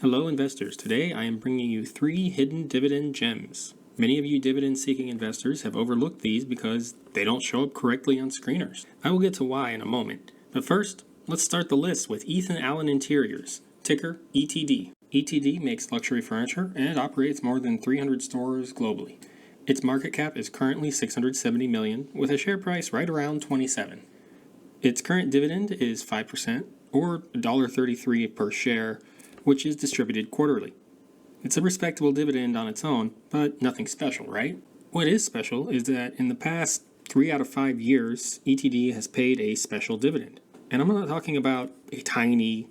Hello investors, today I am bringing you 3 hidden dividend gems. Many of you dividend-seeking investors have overlooked these because they don't show up correctly on screeners. I will get to why in a moment, but first, let's start the list with Ethan Allen Interiors, ticker ETD. ETD makes luxury furniture and operates more than 300 stores globally. Its market cap is currently $670 million, with a share price right around 27. Its current dividend is 5%, or $1.33 per share, which is distributed quarterly. It's a respectable dividend on its own, but nothing special, right? What is special is that in the past 3 out of 5 years, ETD has paid a special dividend. And I'm not talking about a tiny,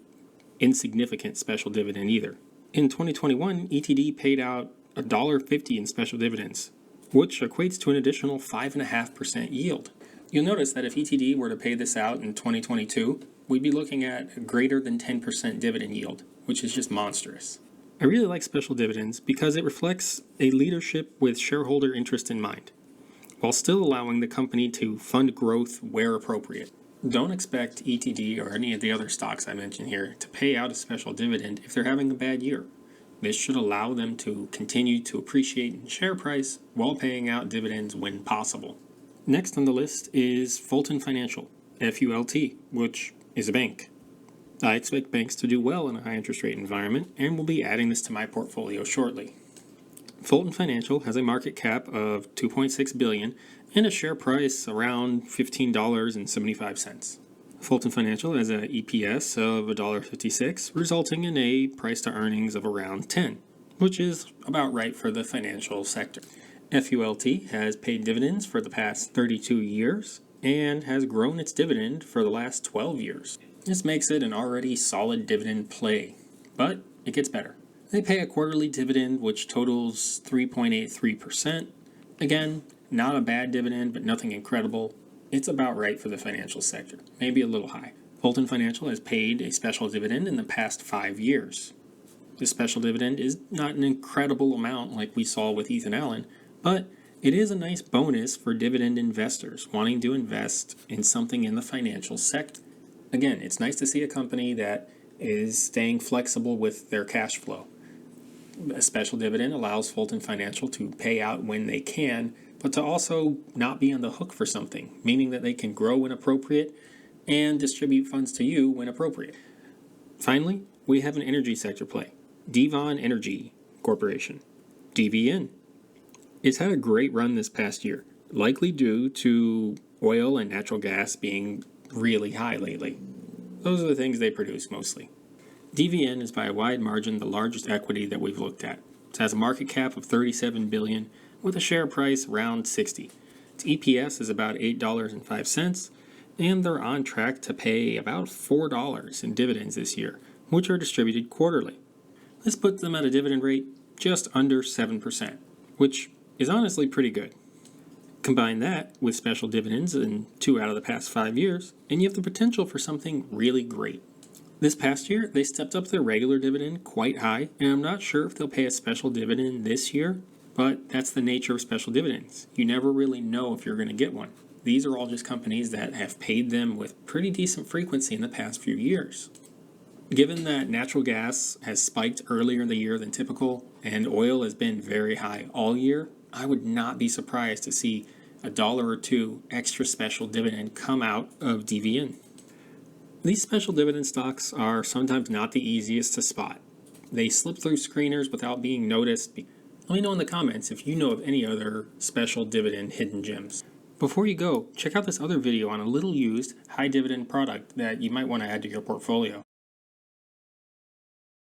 insignificant special dividend either. In 2021, ETD paid out $1.50 in special dividends, which equates to an additional 5.5% yield. You'll notice that if ETD were to pay this out in 2022, we'd be looking at a greater than 10% dividend yield, which is just monstrous. I really like special dividends because it reflects a leadership with shareholder interest in mind, while still allowing the company to fund growth where appropriate. Don't expect ETD or any of the other stocks I mentioned here to pay out a special dividend if they're having a bad year. This should allow them to continue to appreciate in share price while paying out dividends when possible. Next on the list is Fulton Financial, FULT, which is a bank. I expect banks to do well in a high interest rate environment and will be adding this to my portfolio shortly. Fulton Financial has a market cap of $2.6 billion and a share price around $15.75. Fulton Financial has an EPS of $1.56, resulting in a price to earnings of around 10, which is about right for the financial sector. FULT has paid dividends for the past 32 years and has grown its dividend for the last 12 years. This makes it an already solid dividend play, but it gets better. They pay a quarterly dividend which totals 3.83%. Again, not a bad dividend, but nothing incredible. It's about right for the financial sector, maybe a little high. Fulton Financial has paid a special dividend in the past 5 years. The special dividend is not an incredible amount like we saw with Ethan Allen, but it is a nice bonus for dividend investors wanting to invest in something in the financial sector. Again, it's nice to see a company that is staying flexible with their cash flow. A special dividend allows Fulton Financial to pay out when they can, but to also not be on the hook for something, meaning that they can grow when appropriate and distribute funds to you when appropriate. Finally, we have an energy sector play, Devon Energy Corporation, DVN. It's had a great run this past year, likely due to oil and natural gas being really high lately. Those are the things they produce mostly. DVN is by a wide margin the largest equity that we've looked at. It has a market cap of $37 billion with a share price around 60. Its EPS is about $8.05, and they're on track to pay about $4 in dividends this year, which are distributed quarterly. This puts them at a dividend rate just under 7%, which is honestly pretty good. Combine that with special dividends in 2 out of the past 5 years, and you have the potential for something really great. This past year, they stepped up their regular dividend quite high, and I'm not sure if they'll pay a special dividend this year, but that's the nature of special dividends. You never really know if you're going to get one. These are all just companies that have paid them with pretty decent frequency in the past few years. Given that natural gas has spiked earlier in the year than typical, and oil has been very high all year, I would not be surprised to see $1 or $2 extra special dividend come out of DVN. These special dividend stocks are sometimes not the easiest to spot. They slip through screeners without being noticed. Let me know in the comments if you know of any other special dividend hidden gems. Before you go, check out this other video on a little used high dividend product that you might want to add to your portfolio.